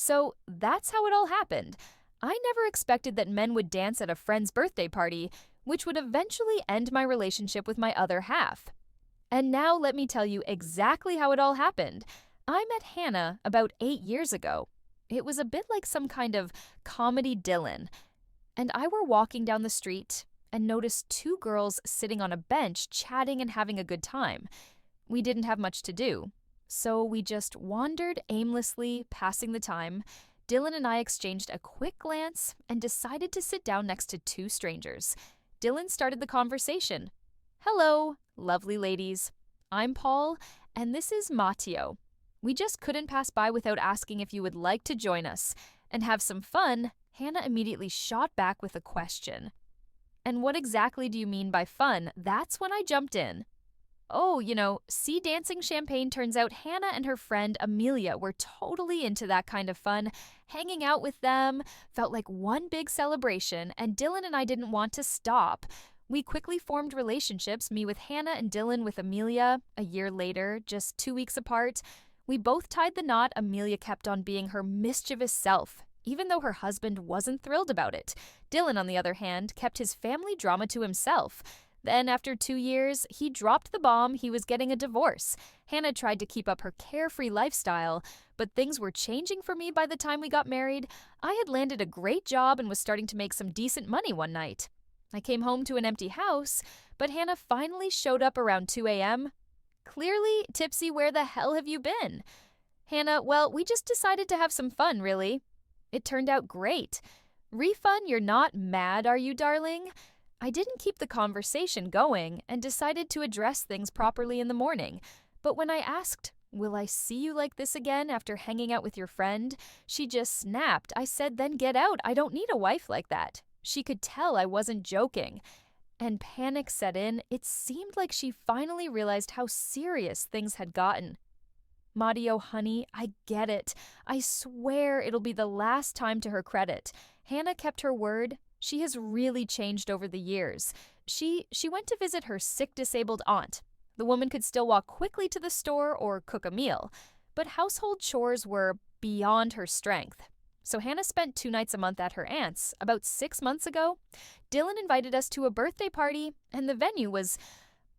So that's how it all happened. I never expected that men would dance at a friend's birthday party, which would eventually end my relationship with my other half. And now let me tell you exactly how it all happened. I met Hannah about 8 years ago. It was a bit like some kind of comedy Dylan, and I were walking down the street and noticed two girls sitting on a bench chatting and having a good time. We didn't have much to do, so we just wandered aimlessly, passing the time. Dylan and I exchanged a quick glance and decided to sit down next to two strangers. Dylan started the conversation. Hello, lovely ladies. I'm Paul, and this is Matteo. We just couldn't pass by without asking if you would like to join us and have some fun. Hannah immediately shot back with a question. And what exactly do you mean by fun? That's when I jumped in. Oh, sea dancing champagne. Turns out Hannah and her friend Amelia were totally into that kind of fun. Hanging out with them felt like one big celebration, and Dylan and I didn't want to stop. We quickly formed relationships, me with Hannah and Dylan with Amelia. A year later, just 2 weeks apart, we both tied the knot. Amelia kept on being her mischievous self, even though her husband wasn't thrilled about it. Dylan, on the other hand, kept his family drama to himself. Then, after 2 years, he dropped the bomb. He was getting a divorce. Hannah tried to keep up her carefree lifestyle, but things were changing for me by the time we got married. I had landed a great job and was starting to make some decent money one night. I came home to an empty house, but Hannah finally showed up around 2 a.m. Clearly tipsy. Where the hell have you been? Hannah, well, we just decided to have some fun, really. It turned out great. Refund, you're not mad, are you, darling? I didn't keep the conversation going and decided to address things properly in the morning. But when I asked, will I see you like this again after hanging out with your friend? She just snapped. I said, then get out. I don't need a wife like that. She could tell I wasn't joking. And panic set in. It seemed like she finally realized how serious things had gotten. Matteo, honey, I get it. I swear it'll be the last time. To her credit, Hannah kept her word. She has really changed over the years. She went to visit her sick, disabled aunt. The woman could still walk quickly to the store or cook a meal, but household chores were beyond her strength. So Hannah spent 2 nights a month at her aunt's. About 6 months ago, Dylan invited us to a birthday party, and the venue was,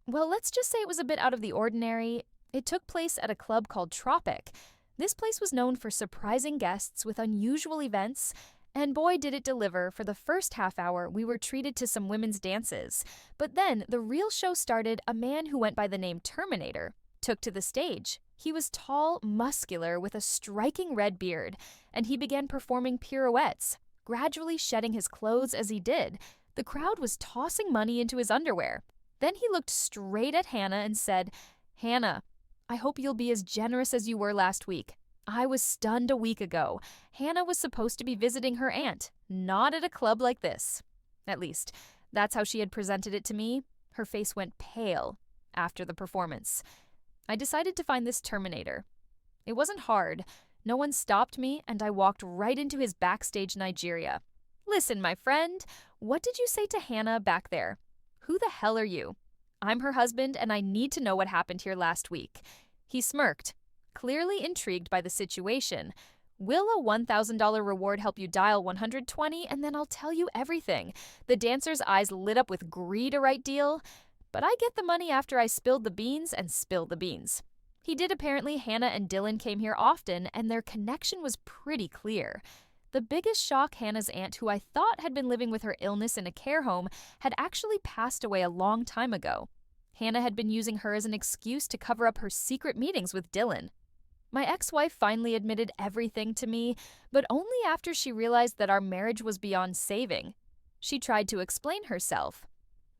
well, let's just say it was a bit out of the ordinary. It took place at a club called Tropic. This place was known for surprising guests with unusual events, and boy, did it deliver. For the first half hour, we were treated to some women's dances. But then the real show started. A man who went by the name Terminator took to the stage. He was tall, muscular, with a striking red beard, and he began performing pirouettes, gradually shedding his clothes as he did. The crowd was tossing money into his underwear. Then he looked straight at Hannah and said, Hannah, I hope you'll be as generous as you were last week. I was stunned a week ago. Hannah was supposed to be visiting her aunt, not at a club like this. At least, that's how she had presented it to me. Her face went pale after the performance. I decided to find this Terminator. It wasn't hard. No one stopped me, and I walked right into his backstage Nigeria. Listen, my friend, what did you say to Hannah back there? Who the hell are you? I'm her husband, and I need to know what happened here last week. He smirked, clearly intrigued by the situation. Will a $1,000 reward help you dial 120, and then I'll tell you everything. The dancer's eyes lit up with greed. A right deal? But I get the money after I spilled the beans and spilled the beans. He did. Apparently, Hannah and Dylan came here often, and their connection was pretty clear. The biggest shock, Hannah's aunt, who I thought had been living with her illness in a care home, had actually passed away a long time ago. Hannah had been using her as an excuse to cover up her secret meetings with Dylan. My ex-wife finally admitted everything to me, but only after she realized that our marriage was beyond saving. She tried to explain herself.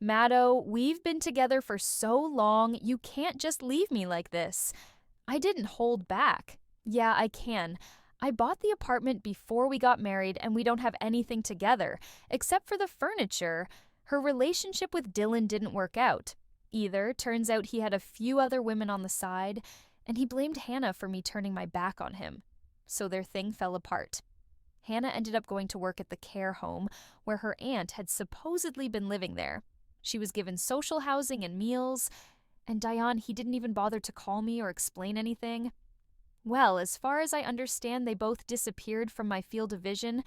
Matto, we've been together for so long, you can't just leave me like this. I didn't hold back. Yeah, I can. I bought the apartment before we got married, and we don't have anything together, except for the furniture. Her relationship with Dylan didn't work out. Either, turns out he had a few other women on the side, and he blamed Hannah for me turning my back on him. So their thing fell apart. Hannah ended up going to work at the care home, where her aunt had supposedly been living there. She was given social housing and meals, and Diane, he didn't even bother to call me or explain anything. Well, as far as I understand, they both disappeared from my field of vision,